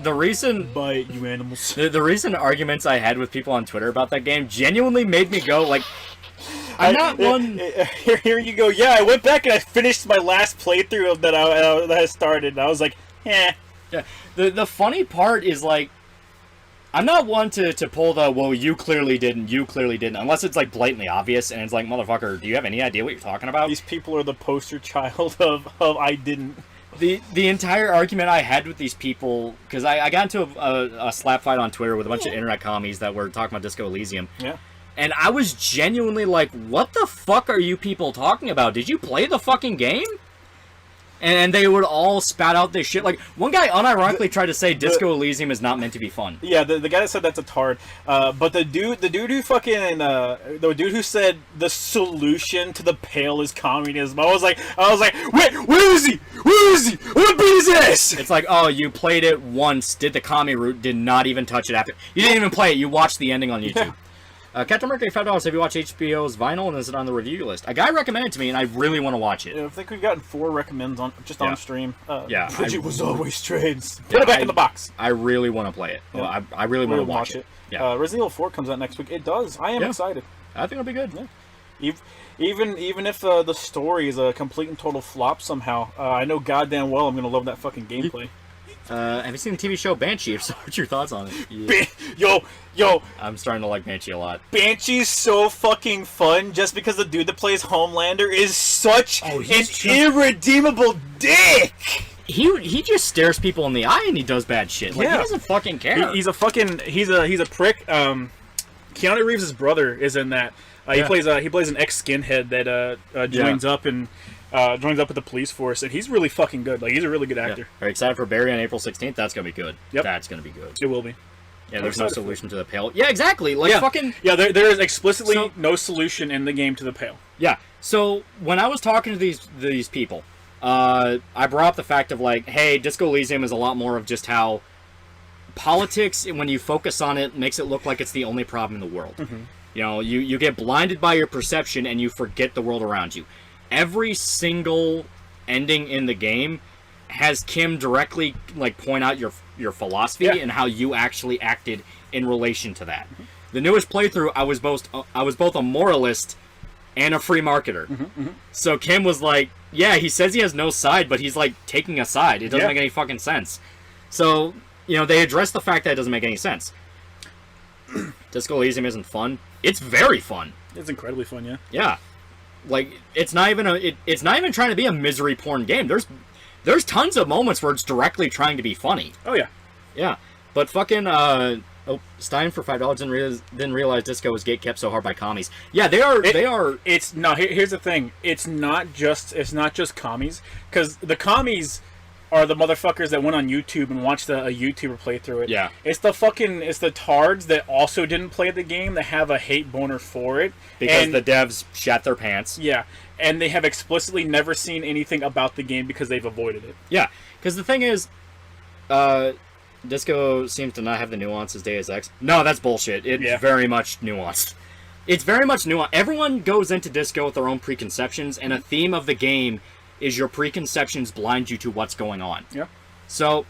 the reason... Bite, you animals. The recent arguments I had with people on Twitter about that game genuinely made me go, like... I'm not one... Here you go. Yeah, I went back and I finished my last playthrough that I started, and I was like, eh. Yeah. The funny part is, like, I'm not one to pull the, well, you clearly didn't, unless it's, like, blatantly obvious, and it's like, motherfucker, do you have any idea what you're talking about? These people are the poster child of I didn't. The entire argument I had with these people, because I got into a slap fight on Twitter with a bunch of internet commies that were talking about Disco Elysium. Yeah. And I was genuinely like, what the fuck are you people talking about? Did you play the fucking game? And they would all spat out this shit. Like, one guy unironically tried to say Disco Elysium is not meant to be fun. Yeah, the guy that said that's a tard. But the dude who fucking, the dude who said the solution to the Pale is communism. I was like, wait, where is he? Where is he? What beat his ass? It's like, oh, you played it once, did the commie route, did not even touch it after. You didn't even play it, you watched the ending on YouTube. Yeah. Captain Mercury, $5. Have you watched HBO's Vinyl, and is it on the review list? A guy recommended it to me, and I really want to watch it. Yeah, I think we've gotten 4 recommends on stream. Yeah, Bridget was always trades. Put it back in the box. I really want to play it. Yeah. Well, I really want to watch it. Yeah. Resident Evil 4 comes out next week. It does. I am excited. I think it'll be good. Yeah. Even if the story is a complete and total flop somehow, I know goddamn well I'm gonna love that fucking gameplay. Have you seen the TV show Banshee? If so, what's your thoughts on it? Yeah. Yo! I'm starting to like Banshee a lot. Banshee's so fucking fun just because the dude that plays Homelander is such an irredeemable dick! He just stares people in the eye and he does bad shit. Like, he doesn't fucking care. He's a prick. Keanu Reeves' brother is in that. He plays an ex-skinhead that joins up with the police force, and he's really fucking good. Like, he's a really good actor. Yeah. Are you excited for Barry on April 16th? That's gonna be good. Yep. That's gonna be good. It will be. Yeah, there's no solution to the Pale. Yeah, exactly. Like, fucking... Yeah, there is explicitly no solution in the game to the Pale. Yeah. So, when I was talking to these people, I brought up the fact of, like, hey, Disco Elysium is a lot more of just how politics, when you focus on it, makes it look like it's the only problem in the world. Mm-hmm. You know, you get blinded by your perception and you forget the world around you. Every single ending in the game has Kim directly, like, point out your philosophy and how you actually acted in relation to that. Mm-hmm. The newest playthrough, I was both a moralist and a free marketer. Mm-hmm, mm-hmm. So Kim was like, yeah, he says he has no side, but he's, like, taking a side. It doesn't make any fucking sense. So, you know, they address the fact that it doesn't make any sense. Disco Elysium isn't fun. It's very fun. It's incredibly fun, yeah. Yeah. Like, it's not even trying to be a misery porn game. There's tons of moments where it's directly trying to be funny. Oh, yeah. Yeah. But fucking, Stein for $5 didn't realize Disco was gatekept so hard by commies. Yeah, they are. Here's the thing. It's not just commies, because the commies are the motherfuckers that went on YouTube and watched a YouTuber play through it. Yeah. It's the tards that also didn't play the game that have a hate boner for it. Because the devs shat their pants. Yeah. And they have explicitly never seen anything about the game because they've avoided it. Yeah. Because the thing is, Disco seems to not have the nuances Deus Ex. No, that's bullshit. It's very much nuanced. It's very much nuanced. Everyone goes into Disco with their own preconceptions, and a theme of the game is your preconceptions blind you to what's going on. Yeah. So...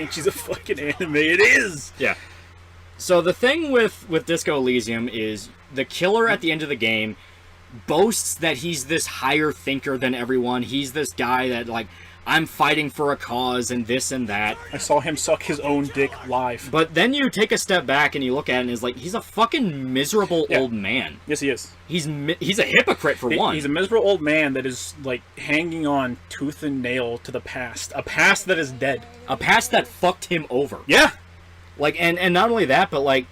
She's a fucking anime. It is! Yeah. So the thing with Disco Elysium is the killer at the end of the game boasts that he's this higher thinker than everyone. He's this guy that, like, I'm fighting for a cause and this and that. I saw him suck his own dick live. But then you take a step back and you look at it and it's like, he's a fucking miserable old man. Yes, he is. He's a hypocrite for one. He's a miserable old man that is, like, hanging on tooth and nail to the past. A past that is dead. A past that fucked him over. Yeah. Like, and not only that, but, like,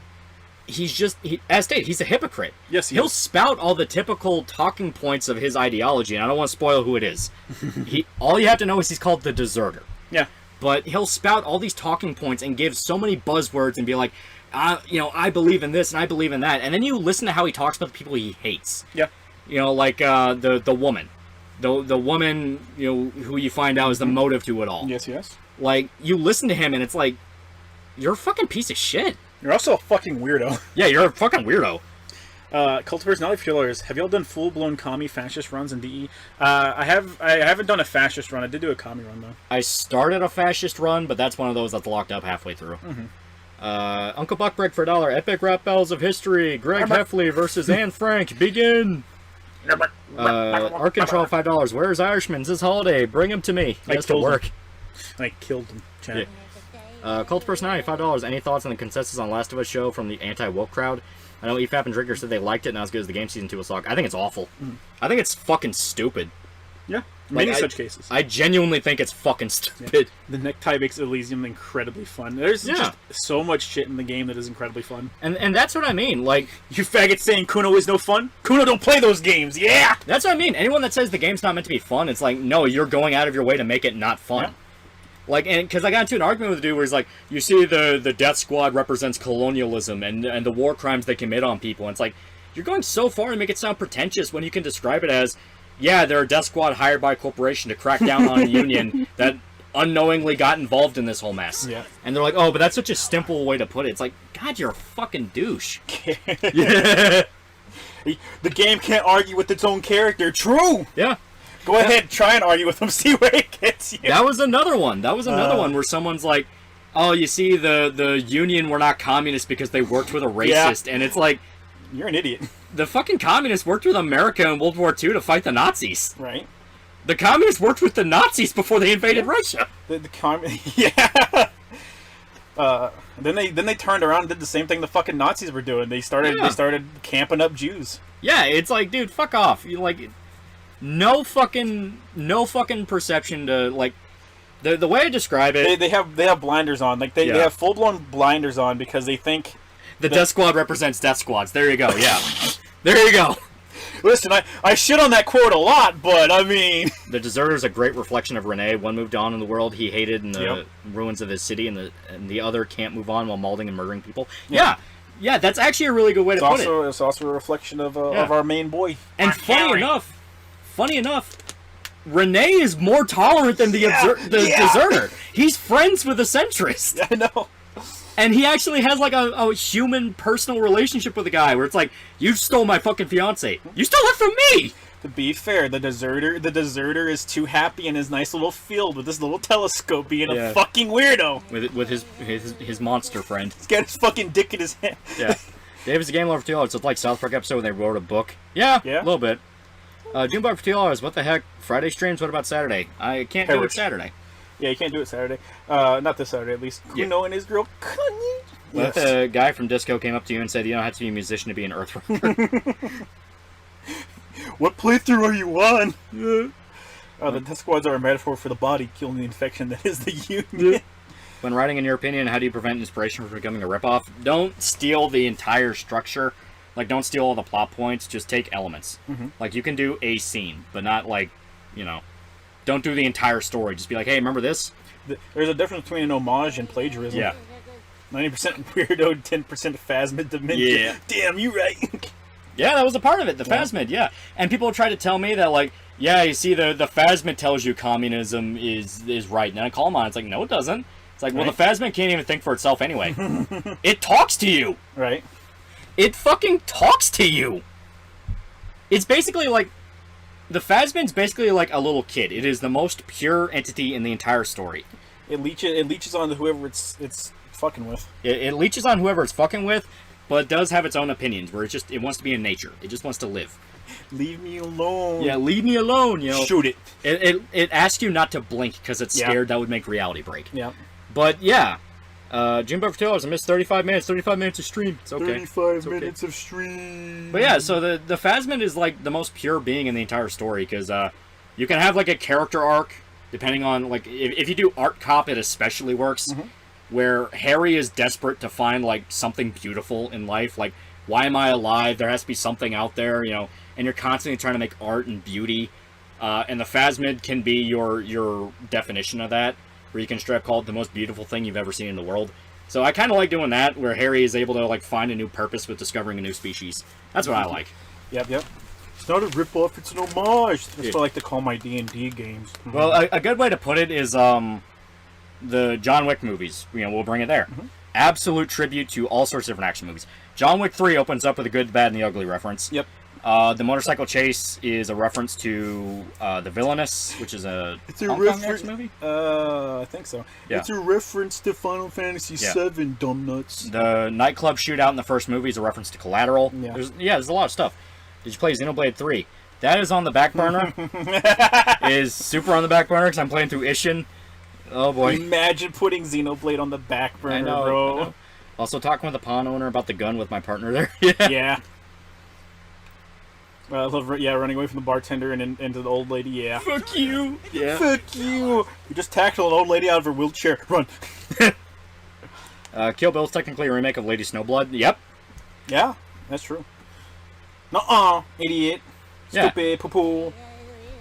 as stated, he's a hypocrite. Yes, He'll spout all the typical talking points of his ideology, and I don't want to spoil who it is. All you have to know is he's called the Deserter. Yeah. But he'll spout all these talking points and give so many buzzwords and be like, I believe in this and I believe in that. And then you listen to how he talks about the people he hates. Yeah. You know, like the woman. The woman, you know, who you find out is the motive to it all. Yes, yes. Like, you listen to him and it's like, you're a fucking piece of shit. You're also a fucking weirdo. Yeah, you're a fucking weirdo. Cult of Personality Killers. Have y'all done full-blown commie fascist runs in DE? I haven't done a fascist run. I did do a commie run though. I started a fascist run, but that's one of those that's locked up halfway through. Uncle Buck break for $1. Epic rap battles of history. Greg Heffley versus Anne Frank. Begin. Arc Control $5. Where's Irishman? This holiday. Bring him to me. He has to work. I killed him. Chat. Yeah. Cult of Personality $5. Any thoughts on the consensus on Last of Us show from the anti-woke crowd? I know EFAP and Drinker said they liked it, not as good as the game. Season 2 was suck. I think it's awful. I think it's fucking stupid. Yeah, Like, many such cases. I genuinely think it's fucking stupid. The necktie makes Elysium incredibly fun. There's just so much shit in the game that is incredibly fun. And that's what I mean. Like, You faggot saying Kuno is no fun? Kuno don't play those games, yeah! that's what I mean. Anyone that says the game's not meant to be fun, it's like, no, you're going out of your way to make it not fun. Yeah. Like, and because I got into an argument with a dude where he's like, you see the Death Squad represents colonialism and the war crimes they commit on people. And it's like, you're going so far to make it sound pretentious when you can describe it as, yeah, they're a Death Squad hired by a corporation to crack down on a union that unknowingly got involved in this whole mess. Yeah. And they're like, oh, but that's such a simple way to put it. It's like, God, you're a fucking douche. Yeah. The game can't argue with its own character. True! Yeah. Go ahead, try and argue with them, see where it gets you. That was another one. That was another one where someone's like, oh, you see, the union were not communists because they worked with a racist. Yeah. And it's like, you're an idiot. The fucking communists worked with America in World War II to fight the Nazis. Right. The communists worked with the Nazis before they invaded Russia. Yeah. Then they turned around and did the same thing the fucking Nazis were doing. They started camping up Jews. Yeah, it's like, dude, fuck off. You like, no fucking perception to like. The way I describe it, they have blinders on. Like they have full blown blinders on because they think the Death Squad represents Death Squads. There you go. Yeah, there you go. Listen, I shit on that quote a lot, but I mean... The Deserter is a great reflection of Rene. One moved on in the world he hated in the ruins of his city, and the other can't move on while mauling and murdering people. Yeah, that's actually a really good way to put it. It's also a reflection of our main boy. And funny enough, Rene is more tolerant than the Deserter. He's friends with the centrist. Yeah, I know. And he actually has, like, a human, personal relationship with the guy, where it's like, you stole my fucking fiancé. You stole it from me! To be fair, the deserter is too happy in his nice little field with his little telescope being a fucking weirdo. With his monster friend. He's got his fucking dick in his hand. Yeah. David's a game lover for $2. It's like South Park episode when they wrote a book. Yeah, a little bit. Doombar for $2. What the heck? Friday streams? What about Saturday? I can't do it Saturday. Yeah, you can't do it Saturday. Not this Saturday, at least. Kuno and his girl, Kanye. What if a guy from Disco came up to you and said, you don't have to be a musician to be an Earthworker? What playthrough are you on? The Death Squads are a metaphor for the body killing the infection that is the Union. When writing, in your opinion, how do you prevent inspiration from becoming a ripoff? Don't steal the entire structure. Like, don't steal all the plot points. Just take elements. Like, you can do a scene, but not, like, you know... Don't do the entire story. Just be like, hey, remember this? There's a difference between an homage and plagiarism. Yeah. 90% weirdo, 10% Phasma dementia. Yeah. Damn, you right. Yeah, that was a part of it, the Phasmid, yeah. And people try to tell me that, like, yeah, you see, the Phasmid tells you communism is right. And I call them on it. It's like, no, it doesn't. It's like, well, the Phasmid can't even think for itself anyway. It talks to you. Right. It fucking talks to you. It's basically like... The Phasmid's basically like a little kid. It is the most pure entity in the entire story. It leeches on whoever it's fucking with. It leeches on whoever it's fucking with, but it does have its own opinions, where it wants to be in nature. It just wants to live. Leave me alone. Yeah, leave me alone, you know. Shoot it. It asks you not to blink, because it's scared that would make reality break. Yeah. But, yeah. Jimbo for $2, I missed 35 minutes. 35 minutes of stream. It's okay. 35 minutes of stream. But yeah, so the Phasmid is like the most pure being in the entire story, because you can have like a character arc, depending on, like, if you do Art Cop, it especially works, where Harry is desperate to find like something beautiful in life, like, why am I alive? There has to be something out there, you know, and you're constantly trying to make art and beauty, and the Phasmid can be your definition of that, where you can straight up call it the most beautiful thing you've ever seen in the world. So I kind of like doing that, where Harry is able to, like, find a new purpose with discovering a new species. That's what I like. Yep. It's not a rip-off, it's an homage. That's what I like to call my D&D games. Well, a good way to put it is the John Wick movies. You know, we'll bring it there. Absolute tribute to all sorts of different action movies. John Wick 3 opens up with a good, the bad, and the ugly reference. Yep. The motorcycle chase is a reference to The Villainous, which is a Hong Kong action movie. I think so. Yeah. It's a reference to Final Fantasy VII, dumb nuts. The nightclub shootout in the first movie is a reference to Collateral. Yeah. There's a lot of stuff. Did you play Xenoblade 3? That is on the back burner. Is super on the back burner because I'm playing through Ishin. Oh boy. Imagine putting Xenoblade on the back burner, bro. I know. Also talking with the pawn owner about the gun with my partner there. Yeah. I love, running away from the bartender and into the old lady, yeah. Fuck you! Yeah. Fuck you! You just tackled an old lady out of her wheelchair. Run! Kill Bill is technically a remake of Lady Snowblood. Yep. Yeah, that's true. Nuh-uh, idiot. Yeah. Stupid, poo-poo.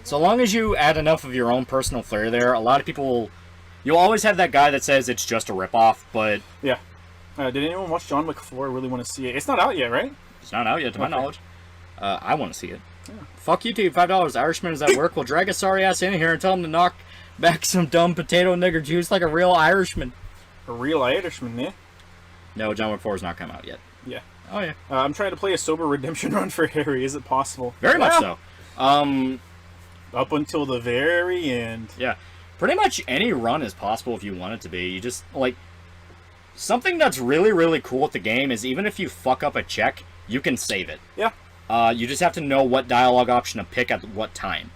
So long as you add enough of your own personal flair there, a lot of people... You'll always have that guy that says it's just a ripoff, but... Yeah. Did anyone watch John Wick 4? I really want to see it. It's not out yet, right? It's not out yet, to my knowledge. I want to see it. Yeah. Fuck YouTube, $5. Irishman is at work. We'll drag a sorry ass in here and tell him to knock back some dumb potato nigger juice like a real Irishman. A real Irishman, yeah? No, John Wick 4 has not come out yet. Yeah. Oh, yeah. I'm trying to play a sober redemption run for Harry. Is it possible? Very much so. Up until the very end. Yeah. Pretty much any run is possible if you want it to be. You just, like... Something that's really, really cool with the game is even if you fuck up a check, you can save it. Yeah. You just have to know what dialogue option to pick at what time.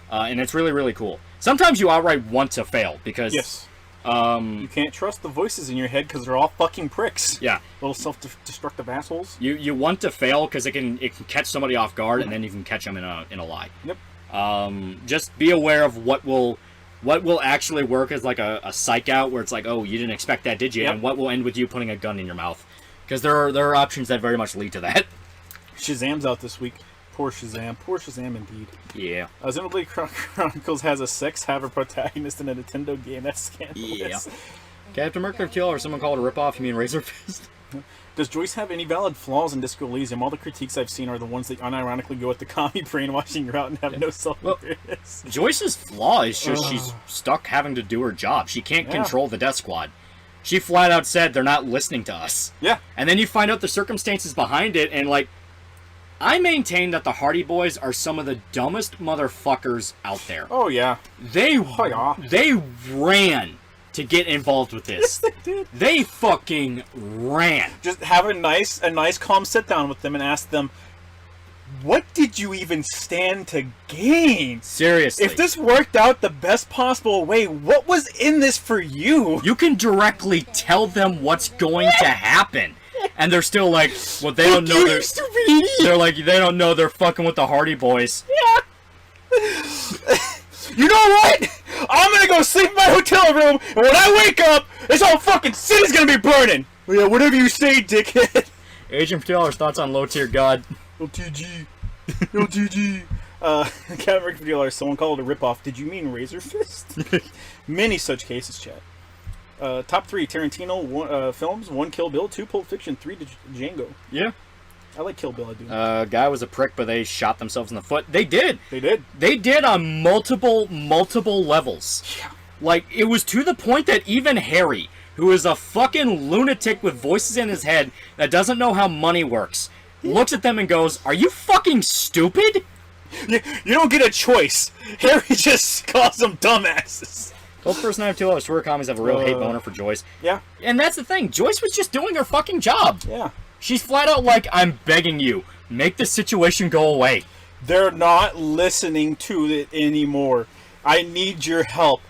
And it's really, really cool. Sometimes you outright want to fail, because... Yes. You can't trust the voices in your head because they're all fucking pricks. Yeah. Little self-destructive assholes. You want to fail because it can catch somebody off guard, and then you can catch them in a lie. Yep. Just be aware of what will actually work as like a psych out, where it's like, oh, you didn't expect that, did you? Yep. And what will end with you putting a gun in your mouth. Because there are options that very much lead to that. Shazam's out this week. Poor Shazam. Poor Shazam indeed. Yeah. Xenoblade Chronicles has a sex haver protagonist in a Nintendo game. That's scandalous. Yeah. Captain Mercury Kill, or someone called a ripoff, you mean Razor Fist? Does Joyce have any valid flaws in Disco Elysium? All the critiques I've seen are the ones that unironically go with the commie brainwashing route and have no self-awareness. Well, Joyce's flaw is just she's stuck having to do her job. She can't control the Death Squad. She flat out said they're not listening to us. Yeah. And then you find out the circumstances behind it, and like, I maintain that the Hardy Boys are some of the dumbest motherfuckers out there. Oh, yeah. They ran to get involved with this. Yes, they did. They fucking ran. Just have a nice calm sit down with them and ask them, what did you even stand to gain? Seriously. If this worked out the best possible way, what was in this for you? You can directly tell them what's going to happen. And they're still like, well, they don't know they're like, they don't know they're fucking with the Hardy Boys. Yeah. You know what? I'm gonna go sleep in my hotel room, and when I wake up, this whole fucking city's gonna be burning! Yeah, whatever you say, dickhead. Agent $50 thoughts on Low Tier God. LTG. LTG. Captain Mercury $50, someone called it a ripoff. Did you mean Razor Fist? Many such cases, chat. Top 3 Tarantino films: 1 Kill Bill, 2 Pulp Fiction, 3 Django. Yeah. I like Kill Bill, I do. Guy was a prick, but they shot themselves in the foot. They did. They did. They did on multiple levels. Yeah. Like, it was to the point that even Harry, who is a fucking lunatic with voices in his head that doesn't know how money works, looks at them and goes, "Are you fucking stupid?" You don't get a choice. Harry just calls them dumbasses. Both person I have 2 other swear commies have a real hate boner for Joyce. Yeah. And that's the thing. Joyce was just doing her fucking job. Yeah. She's flat out like, I'm begging you, make the situation go away. They're not listening to it anymore. I need your help.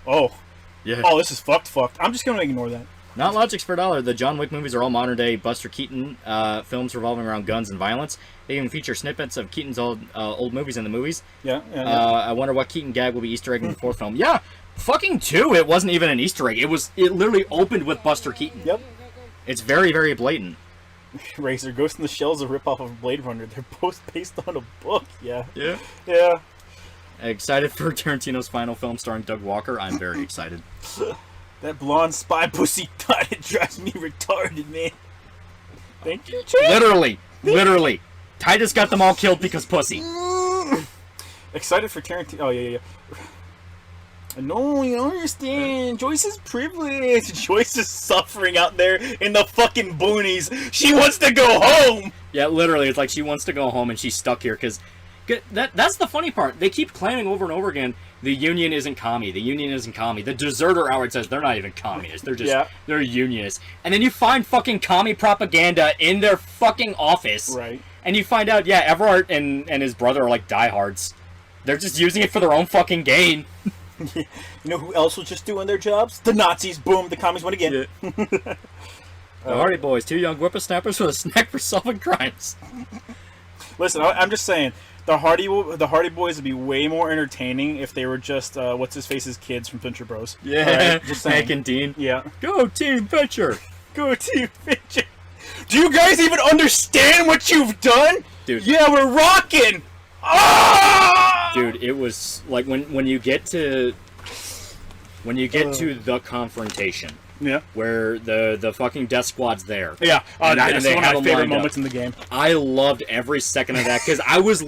Oh. Yeah. Oh, this is fucked. I'm just gonna ignore that. Not Logic's for $1. The John Wick movies are all modern-day Buster Keaton films revolving around guns and violence. They even feature snippets of Keaton's old movies in the movies. Yeah. I wonder what Keaton gag will be Easter egg in the 4th film. Yeah, fucking 2, it wasn't even an Easter egg. It literally opened with Buster Keaton. Yep. It's very, very blatant. Razor, Ghost in the Shell is a ripoff of Blade Runner. They're both based on a book. Yeah. Yeah. Yeah. Excited for Tarantino's final film starring Doug Walker? I'm very excited. That blonde spy pussy thought it drives me retarded, man. Thank you, Chad. Literally. Titus got them all killed because pussy. Excited for Tarantino. Oh, yeah. No, you don't understand. Joyce is privileged. Joyce is suffering out there in the fucking boonies. She wants to go home. Yeah, literally, it's like she wants to go home and she's stuck here because that's the funny part. They keep claiming over and over again, the Union isn't commie. The Union isn't commie. The deserter outward says they're not even communists. They're just they're unionists. And then you find fucking commie propaganda in their fucking office. Right. And you find out, yeah, Everard and his brother are like diehards. They're just using it for their own fucking gain. You know who else was just doing their jobs? The Nazis. Boom, the commies won again. Yeah. The Hardy Boys, 2 young whippersnappers with a snack for solving crimes. Listen, I'm just saying, the Hardy Boys would be way more entertaining if they were just what's his face's kids from Venture Bros. Yeah, right? Just saying. Hank and Dean. Yeah. Go Team Venture. Go Team Venture. Do you guys even understand what you've done? Dude. Yeah, we're rocking. Ah! Dude, it was like when you get to the confrontation. Yeah. Where the fucking death squad's there. Yeah. And that's one of my favorite moments in the game. I loved every second of that because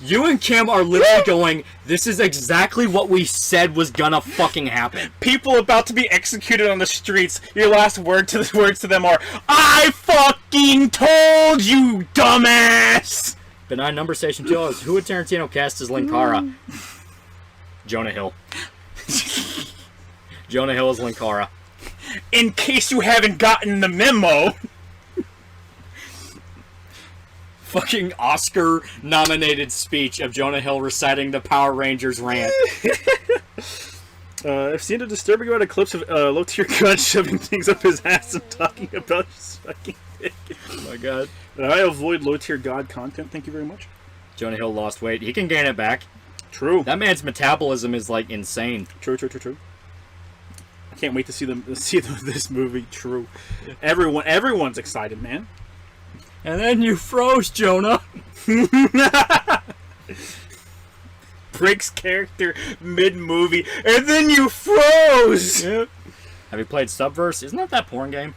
you and Kim are literally going, this is exactly what we said was gonna fucking happen. People about to be executed on the streets. Your last words to them are, I fucking told you, dumbass! Benign number station 2 is who would Tarantino cast as Linkara? Jonah Hill. Jonah Hill as Linkara. In case you haven't gotten the memo. Fucking Oscar-nominated speech of Jonah Hill reciting the Power Rangers rant. I've seen a disturbing amount of clips of low-tier God shoving things up his ass and talking about his fucking dick. Oh my god. I avoid low-tier God content, thank you very much. Jonah Hill lost weight. He can gain it back. True. That man's metabolism is, like, insane. True. I can't wait to see this movie. True. Everyone's excited, man. And then you froze, Jonah. Breaks character mid-movie, and then you froze! Yep. Have you played Subverse? Isn't that porn game?